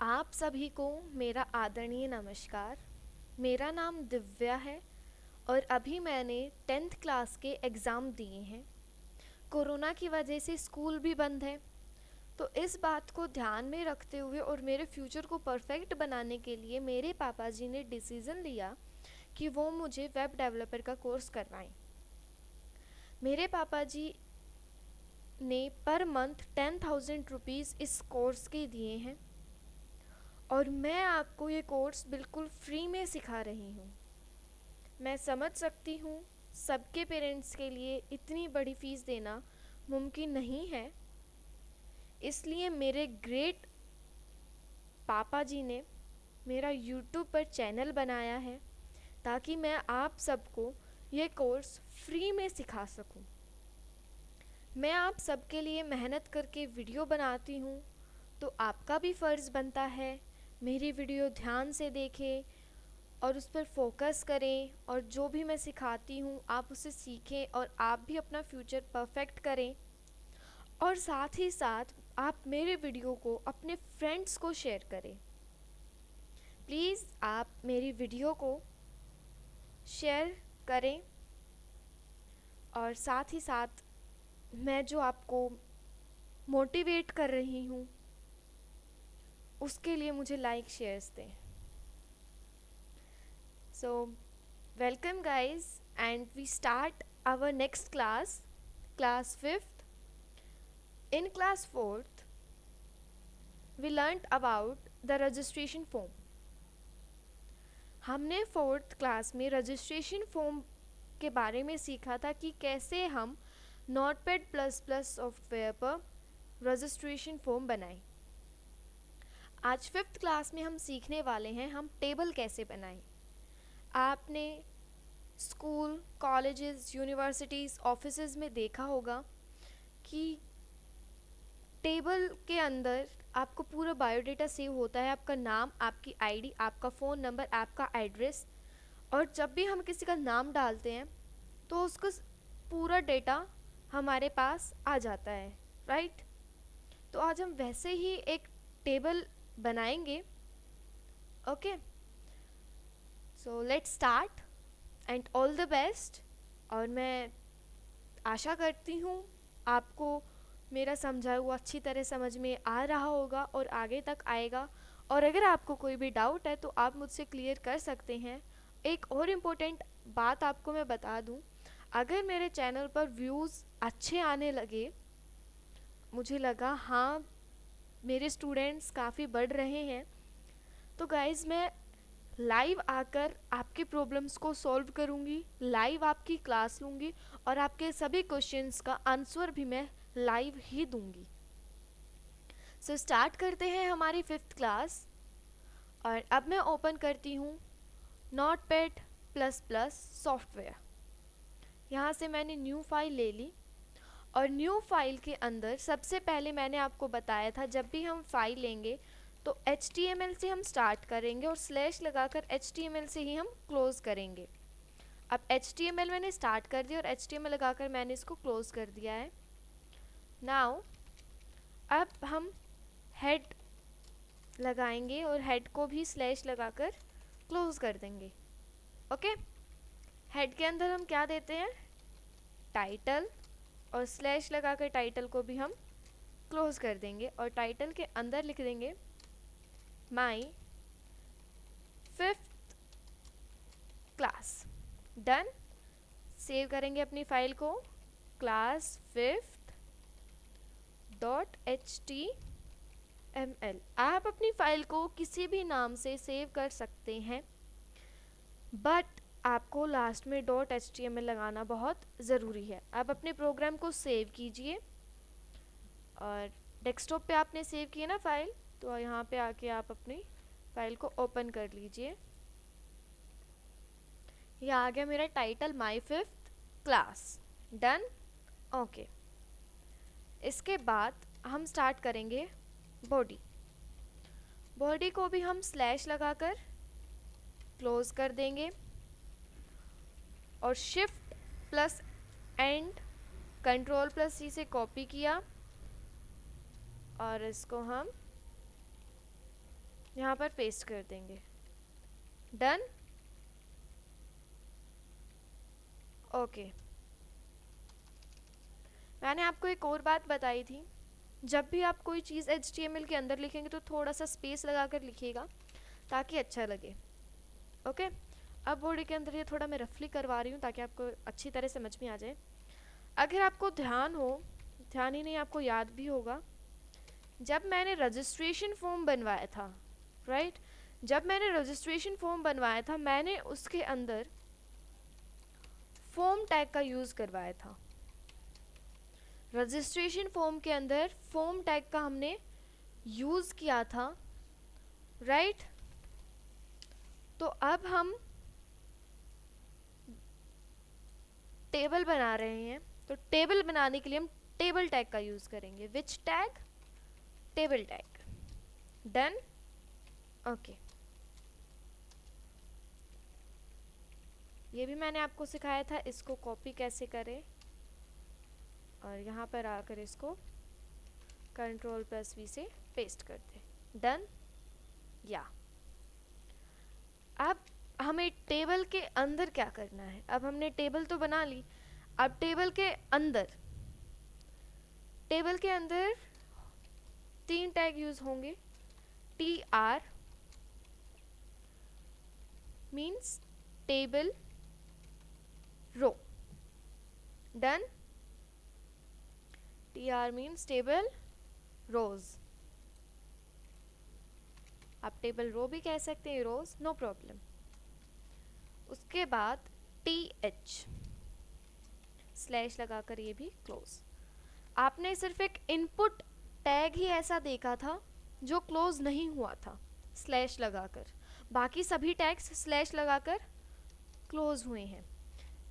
आप सभी को मेरा आदरणीय नमस्कार। मेरा नाम दिव्या है और अभी मैंने 10th क्लास के एग्ज़ाम दिए हैं। कोरोना की वजह से स्कूल भी बंद है, तो इस बात को ध्यान में रखते हुए और मेरे फ्यूचर को परफेक्ट बनाने के लिए मेरे पापा जी ने डिसीज़न लिया कि वो मुझे वेब डेवलपर का कोर्स करवाएं। मेरे पापा जी ने पर मंथ 10,000 रुपीज़ इस कोर्स के दिए हैं और मैं आपको ये कोर्स बिल्कुल फ्री में सिखा रही हूँ। मैं समझ सकती हूँ सबके पेरेंट्स के लिए इतनी बड़ी फ़ीस देना मुमकिन नहीं है, इसलिए मेरे ग्रेट पापा जी ने मेरा यूट्यूब पर चैनल बनाया है ताकि मैं आप सबको ये कोर्स फ्री में सिखा सकूं। मैं आप सबके लिए मेहनत करके वीडियो बनाती हूँ, तो आपका भी फ़र्ज़ बनता है मेरी वीडियो ध्यान से देखें और उस पर फोकस करें और जो भी मैं सिखाती हूँ आप उसे सीखें और आप भी अपना फ्यूचर परफेक्ट करें। और साथ ही साथ आप मेरे वीडियो को अपने फ्रेंड्स को शेयर करें। प्लीज़ आप मेरी वीडियो को शेयर करें और साथ ही साथ मैं जो आपको मोटिवेट कर रही हूँ उसके लिए मुझे लाइक शेयर्स दें। So, welcome guys, and we start our next class, class 5th. In class 4th, we learnt about the registration form. हमने 4th क्लास में रजिस्ट्रेशन फॉर्म के बारे में सीखा था कि कैसे हम नोटपैड प्लस प्लस सॉफ्टवेयर पर रजिस्ट्रेशन फॉर्म बनाएं। आज 5th क्लास में हम सीखने वाले हैं हम टेबल कैसे बनाएं। आपने स्कूल, कॉलेजेस, यूनिवर्सिटीज़, ऑफिसेज में देखा होगा कि टेबल के अंदर आपको पूरा बायोडाटा सेव होता है, आपका नाम, आपकी आईडी, आपका फ़ोन नंबर, आपका एड्रेस। और जब भी हम किसी का नाम डालते हैं तो उसका पूरा डेटा हमारे पास आ जाता है, राइट। तो आज हम वैसे ही एक टेबल बनाएंगे। Okay, so let's start and all the best. और मैं आशा करती हूँ आपको मेरा समझाया हुआ अच्छी तरह समझ में आ रहा होगा और आगे तक आएगा। और अगर आपको कोई भी डाउट है तो आप मुझसे क्लियर कर सकते हैं। एक और इम्पोर्टेंट बात आपको मैं बता दूँ, अगर मेरे चैनल पर व्यूज़ अच्छे आने लगे, मुझे लगा हाँ मेरे स्टूडेंट्स काफ़ी बढ़ रहे हैं, तो गाइज़ मैं लाइव आकर आपके प्रॉब्लम्स को सॉल्व करूँगी, लाइव आपकी क्लास लूँगी और आपके सभी क्वेश्चंस का आंसर भी मैं लाइव ही दूँगी। सो स्टार्ट करते हैं हमारी 5th क्लास। और अब मैं ओपन करती हूँ नोटपैड प्लस प्लस सॉफ्टवेयर। यहाँ से मैंने न्यू फाइल ले ली और न्यू फाइल के अंदर सबसे पहले मैंने आपको बताया था जब भी हम फाइल लेंगे तो HTML से हम स्टार्ट करेंगे और स्लैश लगाकर HTML से ही हम क्लोज़ करेंगे। अब HTML मैंने स्टार्ट कर दिया और HTML लगाकर मैंने इसको क्लोज़ कर दिया है। नाउ अब हम हेड लगाएंगे और हेड को भी स्लैश लगाकर क्लोज़ कर देंगे। ओके, हेड के अंदर हम क्या देते हैं, टाइटल, और स्लैश लगाकर टाइटल को भी हम क्लोज़ कर देंगे और टाइटल के अंदर लिख देंगे माई 5th क्लास। डन। सेव करेंगे अपनी फाइल को class 5th .html। आप अपनी फाइल को किसी भी नाम से सेव कर सकते हैं, बट आपको लास्ट में .html लगाना बहुत ज़रूरी है। आप अपने प्रोग्राम को सेव कीजिए और डेस्कटॉप पे आपने सेव किया ना फाइल, तो यहाँ पे आके आप अपनी फाइल को ओपन कर लीजिए। ये आ गया मेरा टाइटल माई 5th क्लास। डन। ओके, इसके बाद हम स्टार्ट करेंगे बॉडी। बॉडी को भी हम स्लैश लगाकर क्लोज कर देंगे और shift plus and control plus C से कॉपी किया और इसको हम यहाँ पर पेस्ट कर देंगे। डन। ओके। मैंने आपको एक और बात बताई थी, जब भी आप कोई चीज़ HTML के अंदर लिखेंगे तो थोड़ा सा स्पेस लगा कर लिखिएगा ताकि अच्छा लगे। ओके। अब बॉडी के अंदर ये थोड़ा मैं रफली करवा रही हूँ ताकि आपको अच्छी तरह समझ में आ जाए। अगर आपको ध्यान हो, ध्यान ही नहीं आपको याद भी होगा, जब मैंने रजिस्ट्रेशन फॉर्म बनवाया था, राइट, जब मैंने रजिस्ट्रेशन फॉर्म बनवाया था मैंने उसके अंदर फॉर्म टैग का यूज़ करवाया था। रजिस्ट्रेशन फॉर्म के अंदर फॉर्म टैग का हमने यूज़ किया था, राइट। तो अब हम टेबल बना रहे हैं, तो टेबल बनाने के लिए हम टेबल टैग का यूज़ करेंगे। Which tag? Table tag. Done. Okay. ये भी मैंने आपको सिखाया था, इसको कॉपी कैसे करें और यहाँ पर आकर इसको Ctrl+V से पेस्ट कर दें। डन। या अब हमें टेबल के अंदर क्या करना है? अब हमने टेबल तो बना ली, अब टेबल के अंदर 3 टैग यूज होंगे। TR means table row. Done. TR means table rows. आप टेबल रो भी कह सकते हैं, रोज, नो प्रॉब्लम। उसके बाद TH स्लैश लगाकर ये भी क्लोज। आपने सिर्फ एक इनपुट टैग ही ऐसा देखा था जो क्लोज नहीं हुआ था स्लैश लगाकर, बाकी सभी टैग्स स्लैश लगाकर क्लोज हुए हैं।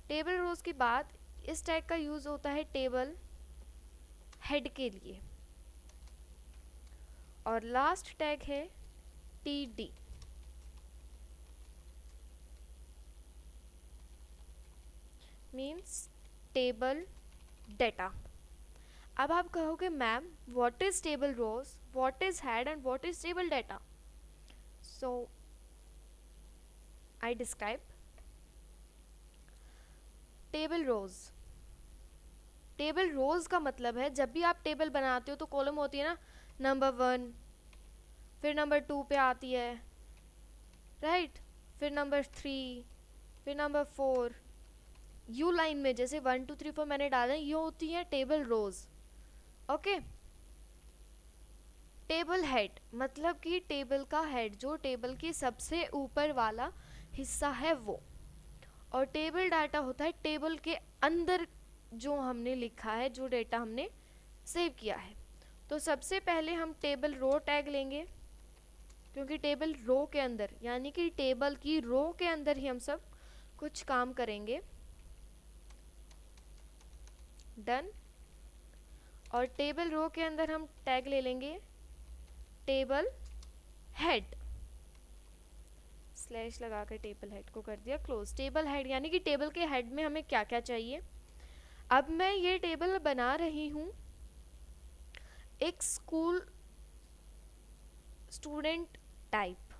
टेबल रोज के बाद इस टैग का यूज होता है टेबल हेड के लिए, और लास्ट टैग है TD मीन्स टेबल डेटा। अब आप कहोगे ma'am what is table rows, what is head and what is table data? So I describe table rows. Table rows का मतलब है जब भी आप टेबल बनाते हो तो कॉलम होती है ना, नंबर 1, फिर नंबर 2 पे आती है, राइट, फिर नंबर 3, फिर नंबर 4, यू लाइन में जैसे 1 2 3 4 मैंने डाले, ये होती है टेबल रोज। ओके। टेबल हेड मतलब कि टेबल का हेड, जो टेबल के सबसे ऊपर वाला हिस्सा है वो, और टेबल डाटा होता है टेबल के अंदर जो हमने लिखा है, जो डेटा हमने सेव किया है। तो सबसे पहले हम टेबल रो टैग लेंगे, क्योंकि टेबल रो के अंदर यानी कि टेबल की रो के अंदर ही हम सब कुछ काम करेंगे। डन। और टेबल रो के अंदर हम टैग ले लेंगे टेबल हेड, स्लैश लगाकर टेबल हेड को कर दिया क्लोज। टेबल हेड यानी कि टेबल के हेड में हमें क्या क्या चाहिए। अब मैं ये टेबल बना रही हूँ एक स्कूल स्टूडेंट टाइप,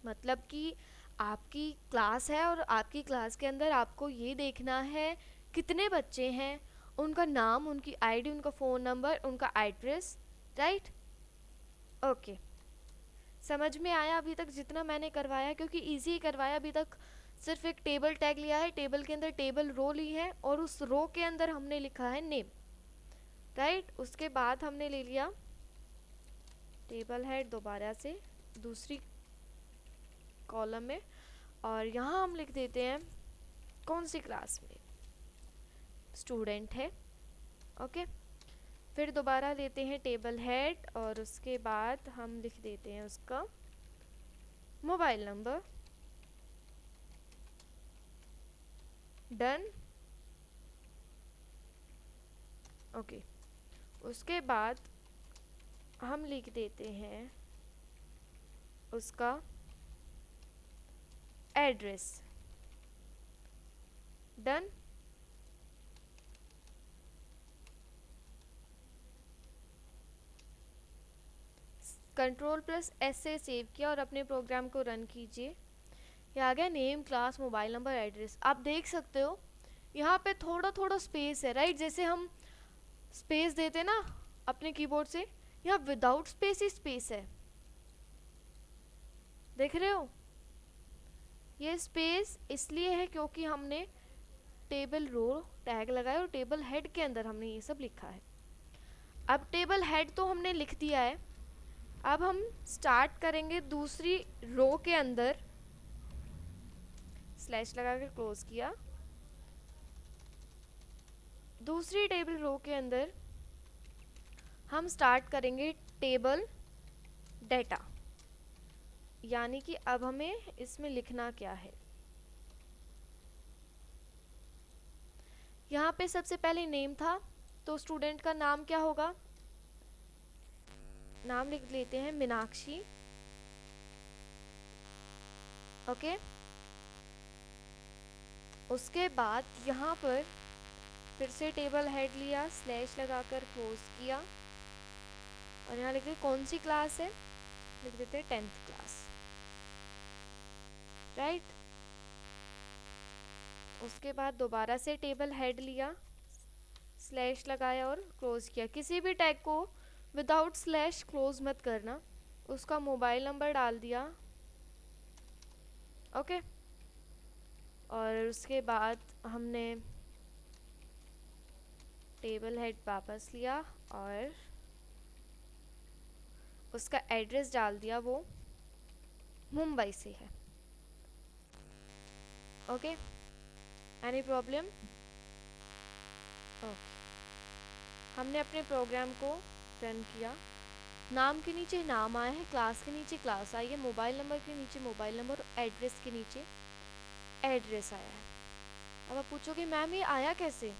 मतलब कि आपकी क्लास है और आपकी क्लास के अंदर आपको ये देखना है कितने बच्चे हैं, उनका नाम, उनकी आईडी, उनका फ़ोन नंबर, उनका एड्रेस, राइट। ओके। समझ में आया अभी तक जितना मैंने करवाया? क्योंकि इजी ही करवाया अभी तक। सिर्फ एक टेबल टैग लिया है, टेबल के अंदर टेबल रो ली है और उस रो के अंदर हमने लिखा है नेम, राइट। उसके बाद हमने ले लिया टेबल हेड दोबारा से दूसरी कॉलम में, और यहाँ हम लिख देते हैं कौन सी क्लास में स्टूडेंट है। ओके। फिर दोबारा लेते हैं टेबल हेड और उसके बाद हम लिख देते हैं उसका मोबाइल नंबर। डन। ओके। उसके बाद हम लिख देते हैं उसका address. Done. Control plus S से सेव किया और अपने प्रोग्राम को रन कीजिए। ये आ गया name, class, mobile number, address. आप देख सकते हो यहाँ पे थोड़ा थोड़ा स्पेस है, राइट? जैसे हम स्पेस देते ना अपने कीबोर्ड से, यहाँ विदाउट स्पेस ही स्पेस है, देख रहे हो? ये स्पेस इसलिए है क्योंकि हमने टेबल रो टैग लगाया और टेबल हेड के अंदर हमने ये सब लिखा है। अब टेबल हेड तो हमने लिख दिया है, अब हम स्टार्ट करेंगे दूसरी रो के अंदर, स्लैश लगा कर क्लोज किया। दूसरी टेबल रो के अंदर हम स्टार्ट करेंगे टेबल डेटा, यानी कि अब हमें इसमें लिखना क्या है। यहाँ पे सबसे पहले नेम था, तो स्टूडेंट का नाम क्या होगा? नाम लिख लेते हैं मीनाक्षी। ओके, उसके बाद यहाँ पर फिर से टेबल हेड लिया, स्लैश लगाकर क्लोज किया और यहाँ लिख देते कौन सी क्लास है, लिख देते 10th क्लास, राइट? उसके बाद दोबारा से टेबल हेड लिया, स्लैश लगाया और क्लोज किया। किसी भी टैग को विदाउट स्लैश क्लोज मत करना। उसका मोबाइल नंबर डाल दिया, ओके। और उसके बाद हमने टेबल हेड वापस लिया और उसका एड्रेस डाल दिया, वो मुंबई से है, ओके। Any problem? ओके, हमने अपने प्रोग्राम को रन किया। नाम के नीचे नाम आया है, क्लास के नीचे क्लास आई है, मोबाइल नंबर के नीचे मोबाइल नंबर, एड्रेस के नीचे एड्रेस आया है। अब आप पूछोगे मैम ये आया कैसे?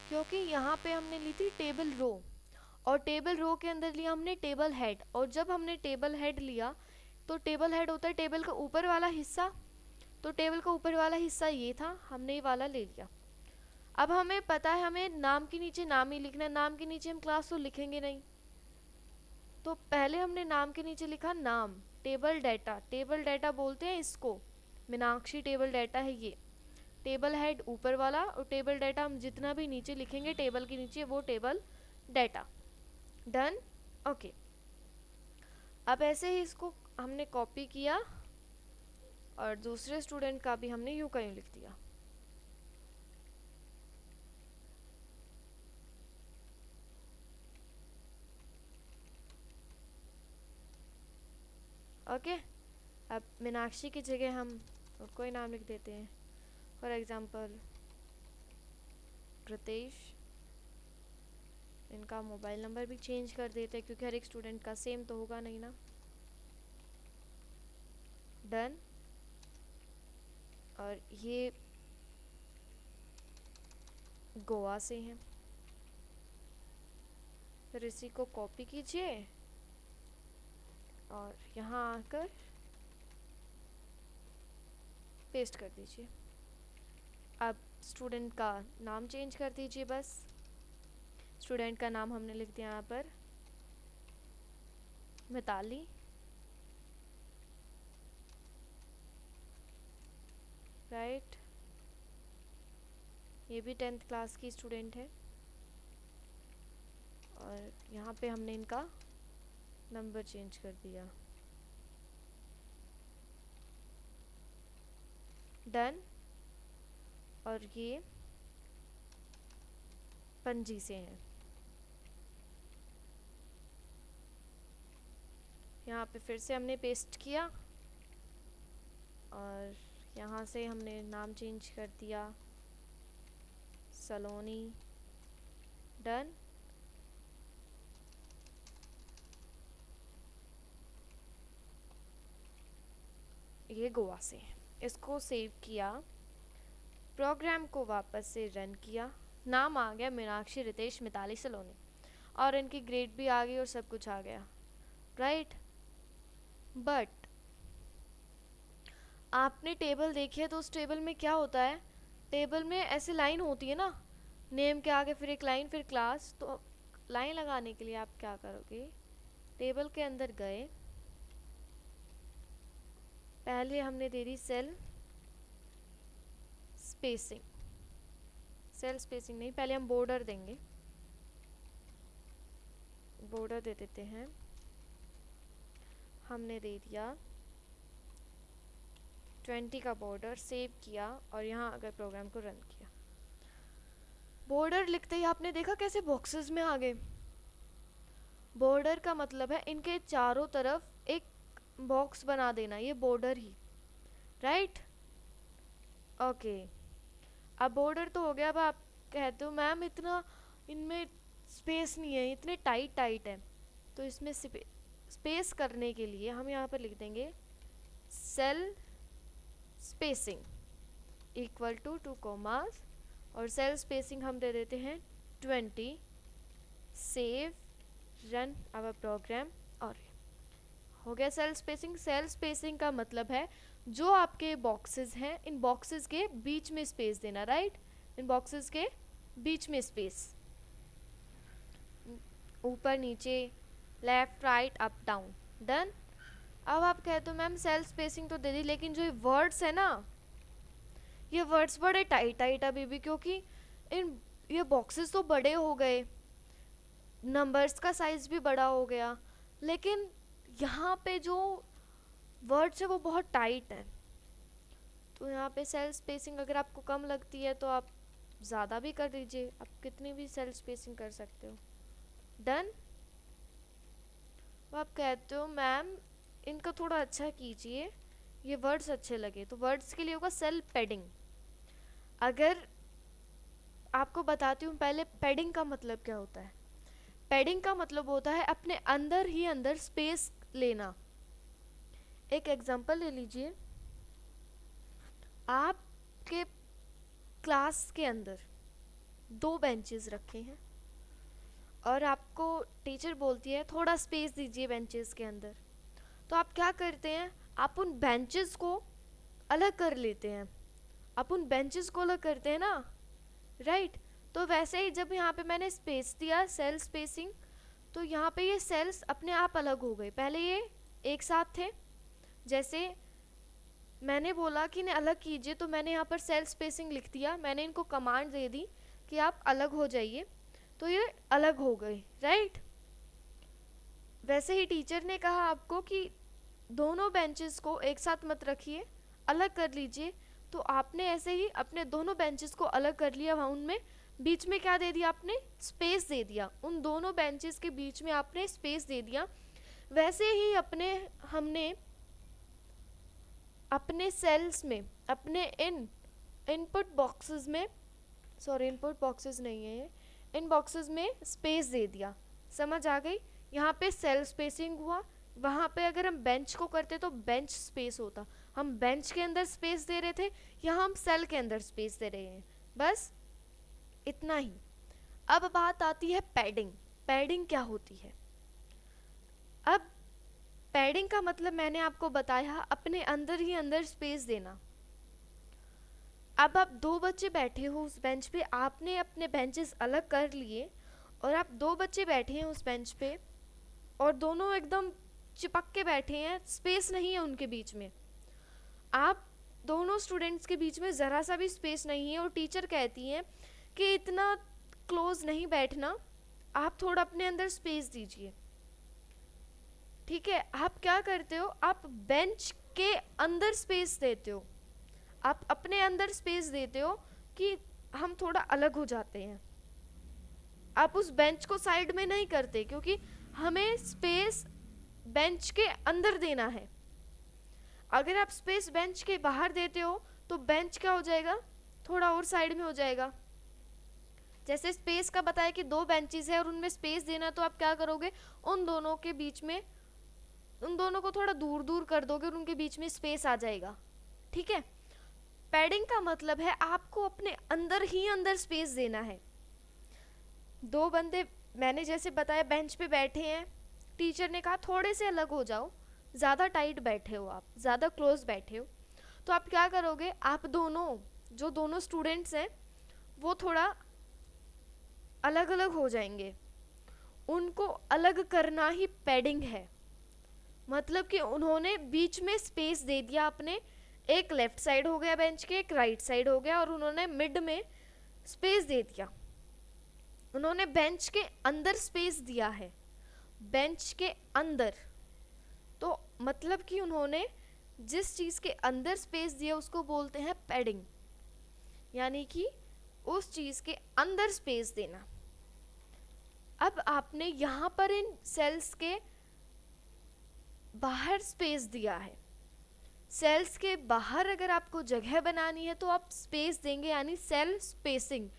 क्योंकि यहाँ पे हमने ली थी टेबल रो और टेबल रो के अंदर लिया हमने टेबल हेड, और जब हमने टेबल हेड लिया तो टेबल हेड होता है टेबल का ऊपर वाला हिस्सा, तो टेबल का ऊपर वाला हिस्सा ये था, हमने ये वाला ले लिया। अब हमें पता है हमें नाम के नीचे नाम ही लिखना है, नाम के नीचे हम क्लास तो लिखेंगे नहीं, तो पहले हमने नाम के नीचे लिखा नाम, टेबल डेटा, टेबल डेटा बोलते हैं इसको, मीनाक्षी टेबल डेटा है ये। टेबल हेड ऊपर वाला और टेबल डेटा हम जितना भी नीचे लिखेंगे टेबल के नीचे वो टेबल डेटा। Done, okay. अब ऐसे ही इसको हमने कॉपी किया और दूसरे स्टूडेंट का भी हमने यूं का यूं लिख दिया। ओके, अब मीनाक्षी की जगह हम कोई नाम लिख देते हैं, फॉर एग्जांपल रितेश। इनका मोबाइल नंबर भी चेंज कर देते हैं क्योंकि हर एक स्टूडेंट का सेम तो होगा नहीं ना। डन, और ये गोवा से हैं। फिर इसी को कॉपी कीजिए और यहाँ आकर पेस्ट कर दीजिए। अब स्टूडेंट का नाम चेंज कर दीजिए बस। स्टूडेंट का नाम हमने लिख दिया यहाँ पर मिताली, राइट? ये भी 10th क्लास की स्टूडेंट है और यहाँ पे हमने इनका नंबर चेंज कर दिया। डन, और ये पणजी से हैं। यहाँ पे फिर से हमने पेस्ट किया और यहाँ से हमने नाम चेंज कर दिया सलोनी। डन, ये गोवा से। इसको सेव किया, प्रोग्राम को वापस से रन किया, नाम आ गया मीनाक्षी रितेश मिताली सलोनी और इनकी ग्रेड भी आ गई और सब कुछ आ गया, राइट? बट आपने टेबल देखी है तो उस टेबल में क्या होता है, टेबल में ऐसे लाइन होती है ना, नेम के आगे फिर एक लाइन फिर क्लास। तो लाइन लगाने के लिए आप क्या करोगे, टेबल के अंदर गए, पहले हमने दे दी सेल स्पेसिंग, सेल स्पेसिंग नहीं, पहले हम बॉर्डर देंगे, बॉर्डर दे देते हैं। हमने दे दिया 20 का बॉर्डर, सेव किया और यहाँ अगर प्रोग्राम को रन किया, बॉर्डर लिखते ही आपने देखा कैसे बॉक्सेस में आ गए। बॉर्डर का मतलब है इनके चारों तरफ एक बॉक्स बना देना, ये बॉर्डर ही, राइट। ओके, अब बॉर्डर तो हो गया। अब आप कहते हो मैम इतना इनमें स्पेस नहीं है, इतने टाइट टाइट है, तो इसमें स्पेस करने के लिए हम यहाँ पर लिख देंगे cell spacing equal to 2 commas और सेल स्पेसिंग हम दे देते हैं 20, सेव, रन आवर प्रोग्राम और हो गया सेल स्पेसिंग। सेल स्पेसिंग का मतलब है जो आपके बॉक्सेस हैं, इन बॉक्सेस के बीच में स्पेस देना, राइट। इन बॉक्सेस के बीच में स्पेस, ऊपर नीचे, left right up down, done. अब आप कहते हो मैम सेल स्पेसिंग तो दे दी, लेकिन जो ये वर्ड्स है ना, ये वर्ड्स बड़े टाइट टाइट अभी भी, क्योंकि इन ये बॉक्सेस तो बड़े हो गए, नंबर्स का साइज भी बड़ा हो गया, लेकिन यहाँ पे जो वर्ड्स है वो बहुत टाइट है। तो यहाँ पे सेल स्पेसिंग अगर आपको कम लगती है तो आप ज़्यादा भी कर दीजिए, आप कितनी भी सेल स्पेसिंग कर सकते हो, डन। तो आप कहते हो मैम इनका थोड़ा अच्छा कीजिए, ये वर्ड्स अच्छे लगे, तो वर्ड्स के लिए होगा सेल पैडिंग। अगर आपको बताती हूँ पहले पैडिंग का मतलब क्या होता है। पैडिंग का मतलब होता है अपने अंदर ही अंदर स्पेस लेना। एक एग्जांपल ले लीजिए, आपके क्लास के अंदर 2 बेंचेस रखे हैं और आपको टीचर बोलती है थोड़ा स्पेस दीजिए बेंचेस के अंदर, तो आप क्या करते हैं, आप उन बेंचेस को अलग कर लेते हैं, आप उन बेंचेस को अलग करते हैं ना, राइट। तो वैसे ही जब यहाँ पे मैंने स्पेस दिया सेल स्पेसिंग, तो यहाँ पे ये सेल्स अपने आप अलग हो गए, पहले ये एक साथ थे, जैसे मैंने बोला कि इन्हें अलग कीजिए तो मैंने यहाँ पर सेल स्पेसिंग लिख दिया, मैंने इनको कमांड दे दी कि आप अलग हो जाइए, तो ये अलग हो गए, राइट। वैसे ही टीचर ने कहा आपको कि दोनों बेंचेस को एक साथ मत रखिए, अलग कर लीजिए, तो आपने ऐसे ही अपने दोनों बेंचेस को अलग कर लिया, वहाँ उनमें बीच में क्या दे दिया आपने, स्पेस दे दिया, उन दोनों बेंचेस के बीच में आपने स्पेस दे दिया। वैसे ही हमने अपने सेल्स में, अपने इनपुट बॉक्सेस में, सॉरी इनपुट बॉक्सेस नहीं है ये, इन बॉक्सेस में स्पेस दे दिया, समझ आ गई। यहाँ पे सेल स्पेसिंग हुआ, वहाँ पे अगर हम बेंच को करते तो बेंच स्पेस होता, हम बेंच के अंदर स्पेस दे रहे थे, यहाँ हम सेल के अंदर स्पेस दे रहे हैं, बस इतना ही। अब बात आती है पैडिंग। पैडिंग क्या होती है। अब पैडिंग का मतलब मैंने आपको बताया अपने अंदर ही अंदर स्पेस देना। अब आप 2 बच्चे बैठे हो उस बेंच पे, आपने अपने बेंचेस अलग कर लिए और आप 2 बच्चे बैठे हैं उस बेंच पे और दोनों एकदम चिपक के बैठे हैं, स्पेस नहीं है उनके बीच में। आप दोनों स्टूडेंट्स के बीच में ज़रा सा भी स्पेस नहीं है और टीचर कहती है कि इतना क्लोज नहीं बैठना, आप थोड़ा अपने अंदर स्पेस दीजिए, ठीक है। आप क्या करते हो, आप बेंच के अंदर स्पेस देते हो, आप अपने अंदर स्पेस देते हो कि हम थोड़ा अलग हो जाते हैं। आप उस बेंच को साइड में नहीं करते, क्योंकि हमें स्पेस बेंच के अंदर देना है। अगर आप स्पेस बेंच के बाहर देते हो तो बेंच क्या हो जाएगा, थोड़ा और साइड में हो जाएगा। जैसे स्पेस का बताया कि 2 बेंचेस है और उनमें स्पेस देना, तो आप क्या करोगे, उन दोनों के बीच में, उन दोनों को थोड़ा दूर दूर कर दोगे और उनके बीच में स्पेस आ जाएगा, ठीक है। पैडिंग का मतलब है आपको अपने अंदर ही अंदर स्पेस देना है। 2 बंदे मैंने जैसे बताया बेंच पे बैठे हैं, टीचर ने कहा थोड़े से अलग हो जाओ, ज़्यादा टाइट बैठे हो आप, ज़्यादा क्लोज बैठे हो, तो आप क्या करोगे, आप दोनों जो दोनों स्टूडेंट्स हैं वो थोड़ा अलग अलग हो जाएंगे उनको अलग करना ही पैडिंग है। मतलब कि उन्होंने बीच में स्पेस दे दिया अपने, एक लेफ्ट साइड हो गया बेंच के, एक राइट साइड हो गया, और उन्होंने मिड में स्पेस दे दिया। उन्होंने बेंच के अंदर स्पेस दिया है, बेंच के अंदर। तो मतलब कि उन्होंने जिस चीज़ के अंदर स्पेस दिया उसको बोलते हैं पैडिंग, यानी कि उस चीज़ के अंदर स्पेस देना। अब आपने यहाँ पर इन सेल्स के बाहर स्पेस दिया है। सेल्स के बाहर अगर आपको जगह बनानी है तो आप स्पेस देंगे, यानी सेल स्पेसिंग।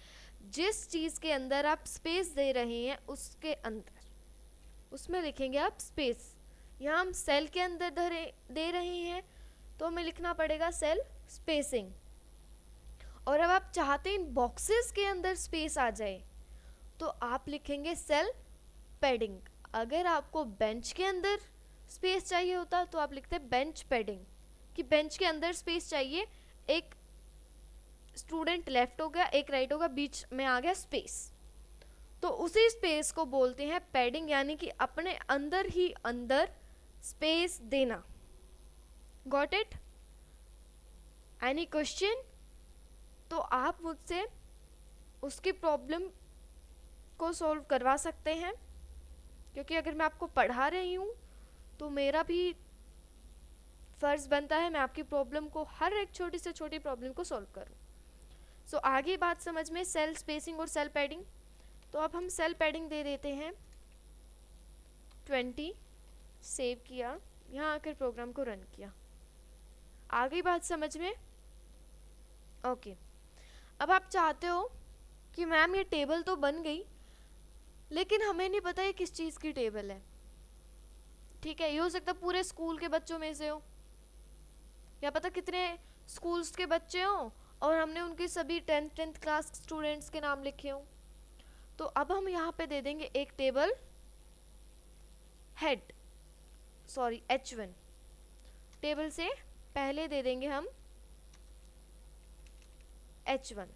जिस चीज़ के अंदर आप स्पेस दे रहे हैं उसके अंदर, उसमें लिखेंगे आप स्पेस। यहाँ हम सेल के अंदर दे रहे हैं तो हमें लिखना पड़ेगा सेल स्पेसिंग। और अब आप चाहते हैं इन बॉक्सेस के अंदर स्पेस आ जाए तो आप लिखेंगे सेल पैडिंग। अगर आपको बेंच के अंदर स्पेस चाहिए होता तो आप लिखते बेंच पैडिंग, कि बेंच के अंदर स्पेस चाहिए, एक स्टूडेंट लेफ्ट हो गया, एक राइट होगा, बीच में आ गया स्पेस, तो उसी स्पेस को बोलते हैं पैडिंग, यानी कि अपने अंदर ही अंदर स्पेस देना। Got it? Any question? तो आप मुझसे उसकी प्रॉब्लम को सॉल्व करवा सकते हैं, क्योंकि अगर मैं आपको पढ़ा रही हूँ तो मेरा भी फ़र्ज़ बनता है मैं आपकी प्रॉब्लम को, हर एक छोटी से छोटी प्रॉब्लम को सॉल्व करूँ। सो आगे बात समझ में, सेल स्पेसिंग और सेल पैडिंग। तो अब हम सेल पैडिंग दे देते हैं 20, सेव किया, यहाँ आकर प्रोग्राम को रन किया। आगे बात समझ में? ओके। अब आप चाहते हो कि मैम ये टेबल तो बन गई, लेकिन हमें नहीं पता ये किस चीज़ की टेबल है। ठीक है, ये हो सकता पूरे स्कूल के बच्चों में से हो, या पता कितने स्कूल्स के बच्चे हों और हमने उनकी सभी 10th क्लास स्टूडेंट्स के नाम लिखे हों। तो अब हम यहाँ पे दे देंगे एक table head, sorry H1। Table से पहले दे देंगे हम H1।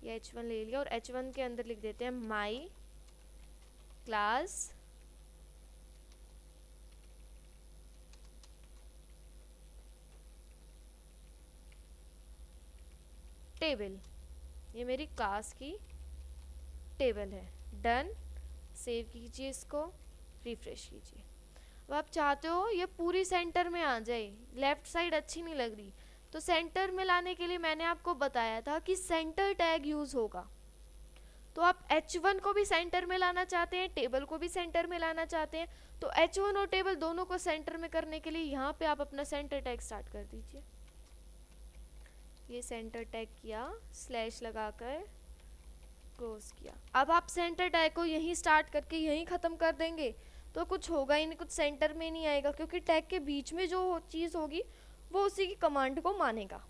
ये H1 ले लिया, और H1 के अंदर लिख देते हैं माई क्लास टेबल। ये मेरी क्लास की टेबल है। डन, सेव कीजिए, इसको रिफ्रेश कीजिए। अब आप चाहते हो ये पूरी सेंटर में आ जाए, लेफ्ट साइड अच्छी नहीं लग रही, तो सेंटर में लाने के लिए मैंने आपको बताया था कि सेंटर टैग यूज़ होगा। तो आप H1 को भी सेंटर में लाना चाहते हैं, टेबल को भी सेंटर में लाना चाहते हैं, तो H1 और टेबल दोनों को सेंटर में करने के लिए यहाँ पे आप अपना सेंटर टैग स्टार्ट कर दीजिए। ये सेंटर टैग किया, स्लैश लगाकर क्लोज किया। अब आप सेंटर टैग को यहीं स्टार्ट करके यहीं ख़त्म कर देंगे तो कुछ होगा ही नहीं, कुछ सेंटर में नहीं आएगा, क्योंकि टैग के बीच में जो चीज़ होगी वो उसी की कमांड को मानेगा।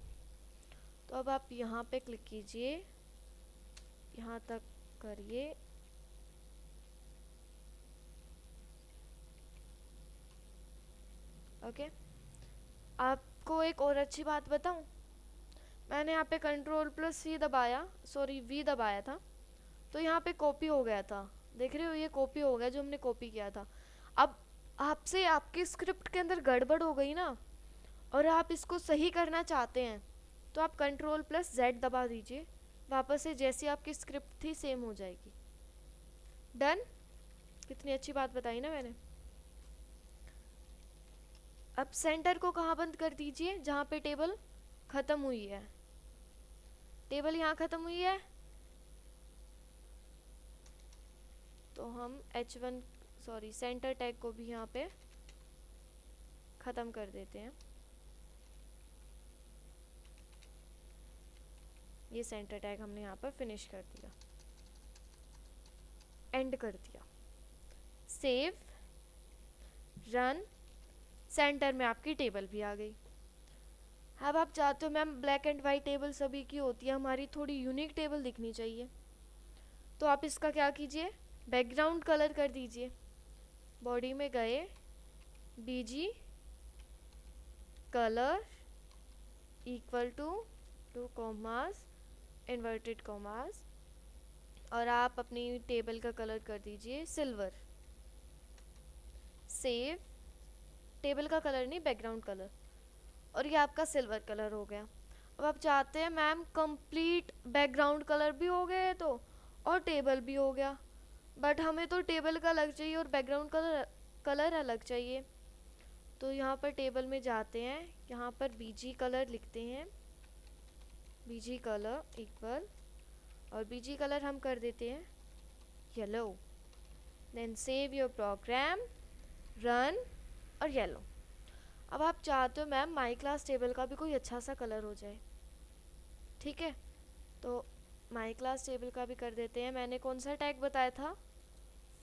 तो अब आप यहाँ पे क्लिक कीजिए, यहाँ तक करिए, ओके। आपको एक और अच्छी बात बताऊं, मैंने यहाँ पे Ctrl+C दबाया, सॉरी V दबाया था, तो यहाँ पे कॉपी हो गया था। देख रहे हो, ये कॉपी हो गया जो हमने कॉपी किया था। अब आपसे आपकी स्क्रिप्ट के अंदर गड़बड़ हो गई ना, और आप इसको सही करना चाहते हैं, तो आप Ctrl+Z दबा दीजिए, वापस से जैसी आपकी स्क्रिप्ट थी सेम हो जाएगी। डन? कितनी अच्छी बात बताई ना मैंने। अब सेंटर को कहाँ बंद कर दीजिए? जहाँ पे टेबल ख़त्म हुई है। टेबल यहाँ ख़त्म हुई है, तो हम H1 सॉरी सेंटर टैग को भी यहाँ पे ख़त्म कर देते हैं। ये सेंटर टैग हमने यहाँ पर फिनिश कर दिया, एंड कर दिया, सेव, रन। सेंटर में आपकी टेबल भी आ गई। अब आप चाहते हो ma'am black and white table सभी की होती है, हमारी थोड़ी यूनिक टेबल दिखनी चाहिए, तो आप इसका क्या कीजिए, बैकग्राउंड कलर कर दीजिए। बॉडी में गए, BG colour equal to 2 commas inverted commas, और आप अपनी टेबल का कलर कर दीजिए सिल्वर। सेव, टेबल का कलर नहीं, बैकग्राउंड कलर, और ये आपका सिल्वर कलर हो गया। अब आप चाहते हैं मैम कंप्लीट बैकग्राउंड कलर भी हो गया है तो, और टेबल भी हो गया, बट हमें तो टेबल का अलग चाहिए और बैकग्राउंड कलर अलग चाहिए। तो यहाँ पर टेबल में जाते हैं, यहाँ पर बीजी कलर लिखते हैं, बीजी कलर इक्वल, और बीजी कलर हम कर देते हैं yellow. Then save your program, run, और येलो। अब आप चाहते हो मैम माई क्लास टेबल का भी कोई अच्छा सा कलर हो जाए, ठीक है, तो माई क्लास टेबल का भी कर देते हैं। मैंने कौन सा टैग बताया था,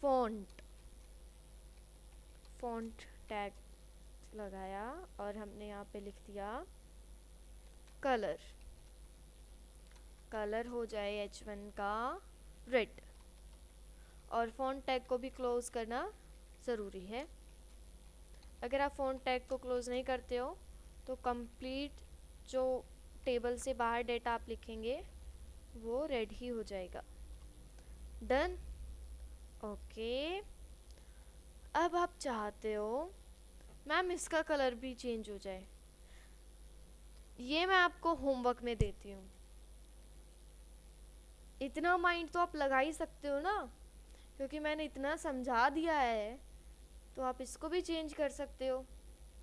फॉन्ट, फॉन्ट टैग लगाया, और हमने यहाँ पे लिख दिया कलर, कलर हो जाए H1 का रेड, और फॉन्ट टैग को भी क्लोज करना ज़रूरी है। अगर आप फॉन्ट टैग को क्लोज नहीं करते हो तो कंप्लीट जो टेबल से बाहर डेटा आप लिखेंगे वो रेड ही हो जाएगा। Done, okay. अब आप चाहते हो मैम इसका कलर भी चेंज हो जाए, ये मैं आपको होमवर्क में देती हूँ। इतना माइंड तो आप लगा ही सकते हो ना, क्योंकि मैंने इतना समझा दिया है, तो आप इसको भी चेंज कर सकते हो।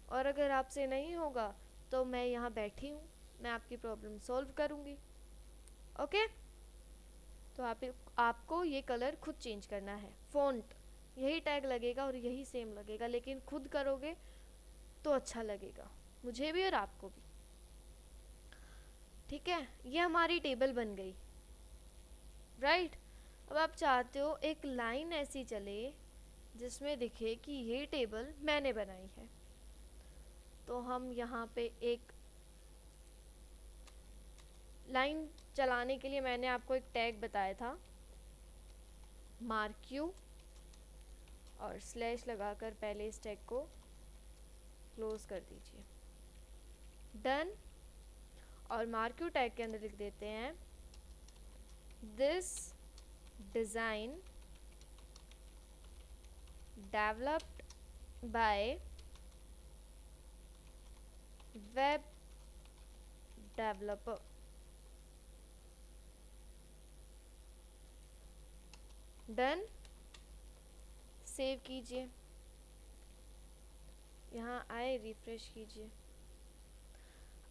और अगर आपसे नहीं होगा तो मैं यहाँ बैठी हूँ, मैं आपकी प्रॉब्लम सॉल्व करूँगी। ओके, तो आपको ये कलर खुद चेंज करना है। फ़ॉन्ट यही टैग लगेगा और यही सेम लगेगा, लेकिन खुद करोगे तो अच्छा लगेगा मुझे भी और आपको भी, ठीक है। ये हमारी टेबल बन गई, राइट। अब आप चाहते हो एक लाइन ऐसी चले जिसमें दिखे कि ये टेबल मैंने बनाई है, तो हम यहाँ पे एक लाइन चलाने के लिए मैंने आपको एक टैग बताया था, मार्क्यू, और स्लैश लगाकर पहले इस टैग को क्लोज कर दीजिए। डन, और मार्क्यू टैग के अंदर लिख देते हैं this design developed by web developer. Done, save कीजिए, यहाँ आए रिफ्रेश कीजिए।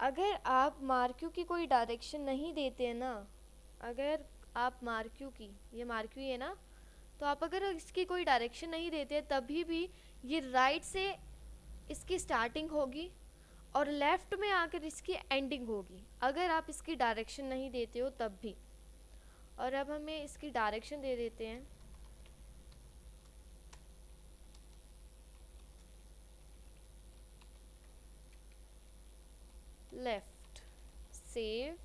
अगर आप मार्क्यू की कोई डायरेक्शन नहीं देते हैं ना, अगर आप मार्क्यू की, ये मार्क्यू है ना, तो आप अगर इसकी कोई डायरेक्शन नहीं देते तभी भी ये राइट से इसकी स्टार्टिंग होगी और लेफ़्ट में आकर इसकी एंडिंग होगी, अगर आप इसकी डायरेक्शन नहीं देते हो तब भी। और अब हमें इसकी डायरेक्शन दे देते हैं, लेफ्ट, सेव,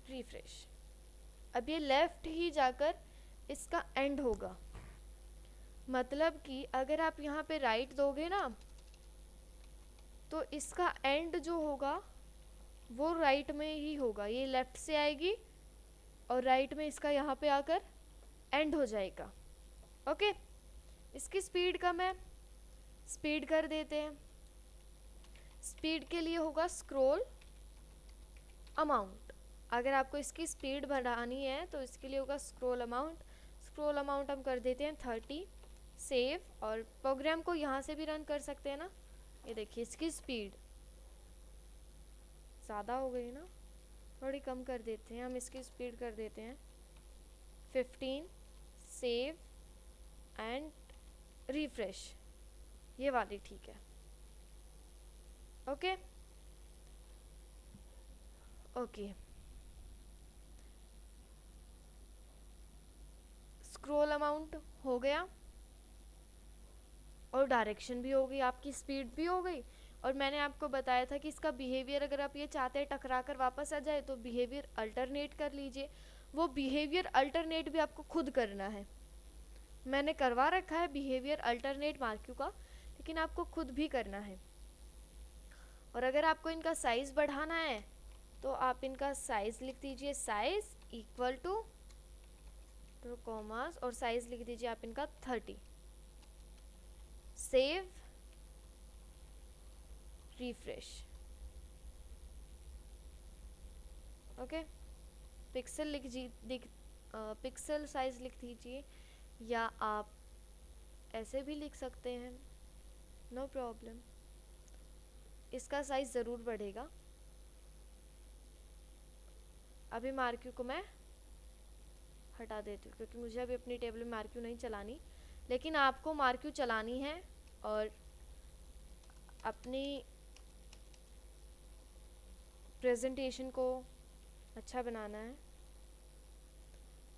रिफ्रेश। अब ये लेफ्ट ही जाकर इसका एंड होगा, मतलब कि अगर आप यहाँ पे राइट दोगे ना तो इसका एंड जो होगा वो राइट में ही होगा, ये लेफ्ट से आएगी और राइट में इसका यहाँ पे आकर एंड हो जाएगा। ओके, इसकी स्पीड कम है, स्पीड कर देते हैं। स्पीड के लिए होगा स्क्रॉल अमाउंट, अगर आपको इसकी स्पीड बढ़ानी है तो इसके लिए होगा स्क्रॉल अमाउंट। स्क्रॉल अमाउंट हम कर देते हैं 30। सेव, और प्रोग्राम को यहाँ से भी रन कर सकते हैं ना। ये देखिए इसकी स्पीड ज़्यादा हो गई ना, थोड़ी कम कर देते हैं हम, इसकी स्पीड कर देते हैं 15। सेव एंड रिफ्रेश, ये वाली ठीक है। ओके ओके, स्क्रॉल अमाउंट हो गया और डायरेक्शन भी हो गई, आपकी स्पीड भी हो गई। और मैंने आपको बताया था कि इसका बिहेवियर अगर आप ये चाहते हैं टकरा कर वापस आ जाए तो बिहेवियर अल्टरनेट कर लीजिए। वो बिहेवियर अल्टरनेट भी आपको खुद करना है, मैंने करवा रखा है बिहेवियर अल्टरनेट मार्क्यू का, लेकिन आपको खुद भी करना है। और अगर आपको इनका साइज़ बढ़ाना है तो आप इनका साइज लिख दीजिए, साइज इक्वल टू कॉमास और साइज लिख दीजिए आप इनका 30। Save, refresh. Okay, pixel pixel size लिख दीजिए, या आप ऐसे भी लिख सकते हैं, नो प्रॉब्लम। इसका साइज ज़रूर बढ़ेगा। अभी मार्क्यू को मैं हटा देती हूँ क्योंकि मुझे अभी अपनी टेबल में मार्क्यू नहीं चलानी, लेकिन आपको मार्क्यू चलानी है और अपनी प्रेजेंटेशन को अच्छा बनाना है।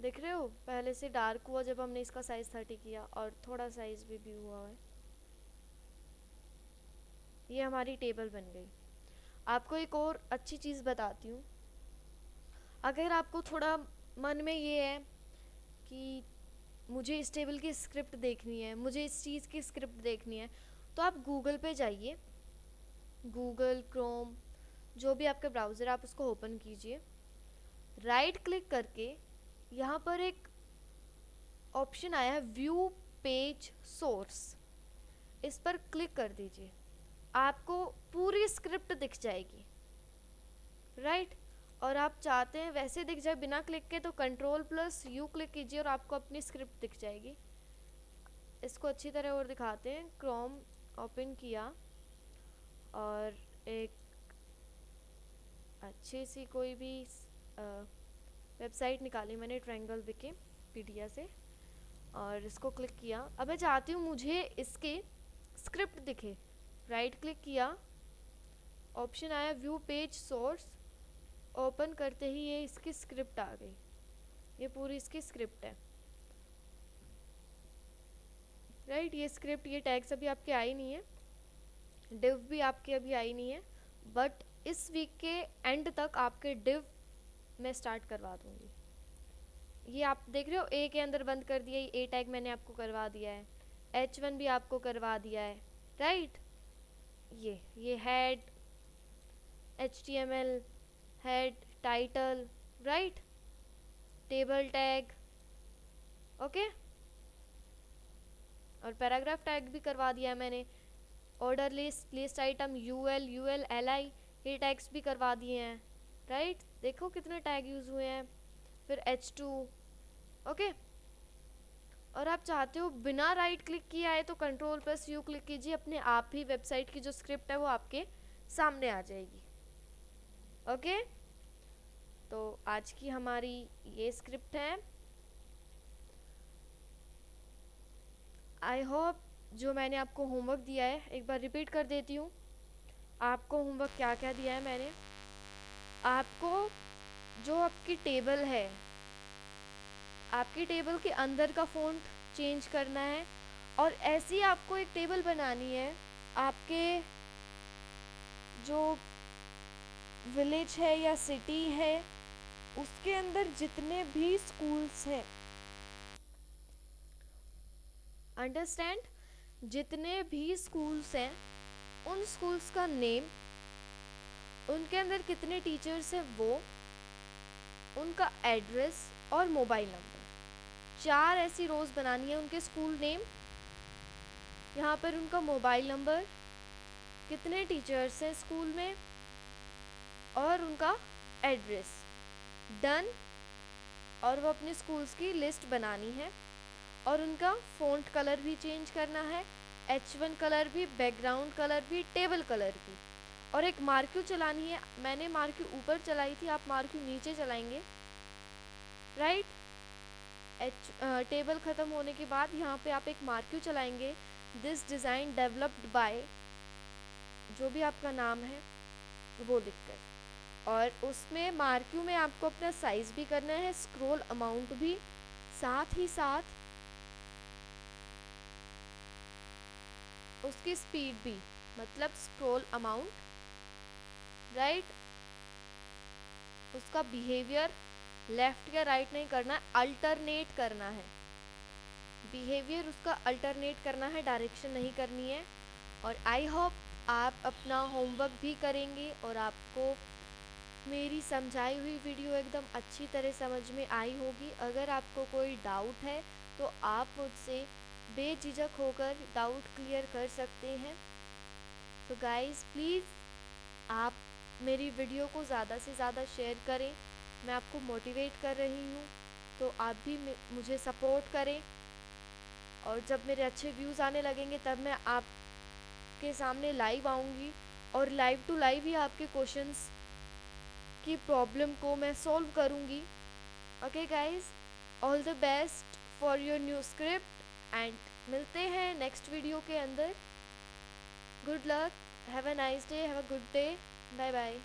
देख रहे हो, पहले से डार्क हुआ जब हमने इसका साइज 30 किया, और थोड़ा साइज भी हुआ है। ये हमारी टेबल बन गई। आपको एक और अच्छी चीज़ बताती हूँ। अगर आपको थोड़ा मन में ये है कि मुझे इस टेबल की स्क्रिप्ट देखनी है, मुझे इस चीज़ की स्क्रिप्ट देखनी है, तो आप गूगल पे जाइए, गूगल क्रोम, जो भी आपका ब्राउज़र, आप उसको ओपन कीजिए। राइट क्लिक करके यहाँ पर एक ऑप्शन आया है व्यू पेज सोर्स, इस पर क्लिक कर दीजिए। आपको पूरी स्क्रिप्ट दिख जाएगी, राइट। और आप चाहते हैं वैसे दिख जाए बिना क्लिक के, तो Ctrl+U क्लिक कीजिए और आपको अपनी स्क्रिप्ट दिख जाएगी। इसको अच्छी तरह और दिखाते हैं। क्रोम ओपन किया और एक अच्छी सी कोई भी वेबसाइट निकाली मैंने, ट्रायंगल विकिपीडिया से, और इसको क्लिक किया। अब मैं चाहती हूँ मुझे इसके स्क्रिप्ट दिखे। राइट क्लिक किया, ऑप्शन आया व्यू पेज सोर्स, ओपन करते ही ये इसकी स्क्रिप्ट आ गई। ये पूरी इसकी स्क्रिप्ट है, राइट। ये स्क्रिप्ट, ये टैग्स अभी आपके आई नहीं है, डिव भी आपके अभी आई नहीं है, बट इस वीक के एंड तक आपके डिव मैं स्टार्ट करवा दूंगी। ये आप देख रहे हो, ए के अंदर बंद कर दिया, ए टैग मैंने आपको करवा दिया है, H1 भी आपको करवा दिया है, राइट। ये head, HTML, head, title, right, table tag, okay, और पैराग्राफ टैग भी करवा दिया है मैंने। Order list, list item, UL, LI, ये टैग्स भी करवा दिए हैं, राइट। देखो कितने टैग यूज़ हुए हैं। फिर H2, ओके। और आप चाहते हो बिना राइट क्लिक किया है तो Ctrl+U क्लिक कीजिए, अपने आप ही वेबसाइट की जो स्क्रिप्ट है वो आपके सामने आ जाएगी, ओके। तो आज की हमारी ये स्क्रिप्ट है। आई होप जो मैंने आपको होमवर्क दिया है, एक बार रिपीट कर देती हूँ। आपको होमवर्क क्या क्या दिया है मैंने। आपको जो आपकी टेबल है, आपकी टेबल के अंदर का फ़ॉन्ट चेंज करना है, और ऐसी आपको एक टेबल बनानी है आपके जो विलेज है या सिटी है उसके अंदर जितने भी स्कूल्स हैं, अंडरस्टैंड, जितने भी स्कूल्स हैं उन स्कूल्स का नेम, उनके अंदर कितने टीचर्स हैं वो, उनका एड्रेस और मोबाइल नंबर, 4 ऐसी रोज़ बनानी है। उनके स्कूल नेम, यहाँ पर उनका मोबाइल नंबर, कितने टीचर्स हैं स्कूल में, और उनका एड्रेस। डन। और वो अपने स्कूल्स की लिस्ट बनानी है, और उनका फ़ॉन्ट कलर भी चेंज करना है, H1 कलर भी, बैकग्राउंड कलर भी, टेबल कलर भी, और एक मार्क्यू चलानी है। मैंने मार्क्यू ऊपर चलाई थी, आप मार्क्यू नीचे चलाएंगे, राइट। टेबल ख़त्म होने के बाद यहाँ पे आप एक मार्क्यू चलाएंगे, दिस डिज़ाइन डेवलप्ड बाय, जो भी आपका नाम है वो लिखकर, और उसमें मार्क्यू में आपको अपना साइज़ भी करना है, स्क्रॉल अमाउंट भी, साथ ही साथ उसकी स्पीड भी, मतलब स्क्रॉल अमाउंट, राइट। उसका बिहेवियर लेफ़्ट या राइट नहीं करना, अल्टरनेट करना है। बिहेवियर उसका अल्टरनेट करना है, डायरेक्शन नहीं करनी है। और आई होप आप अपना होमवर्क भी करेंगे और आपको मेरी समझाई हुई वीडियो एकदम अच्छी तरह समझ में आई होगी। अगर आपको कोई डाउट है तो आप मुझसे बेझिझक होकर डाउट क्लियर कर सकते हैं। तो गाइस प्लीज़ आप मेरी वीडियो को ज़्यादा से ज़्यादा शेयर करें। मैं आपको मोटिवेट कर रही हूँ, तो आप भी मुझे सपोर्ट करें। और जब मेरे अच्छे व्यूज़ आने लगेंगे तब मैं आपके सामने लाइव आऊँगी और लाइव टू लाइव ही आपके क्वेश्चंस की प्रॉब्लम को मैं सॉल्व करूँगी। Okay guys, all the best for your new script and मिलते हैं नेक्स्ट वीडियो के अंदर। Good luck, have a nice day, have a good day, bye bye.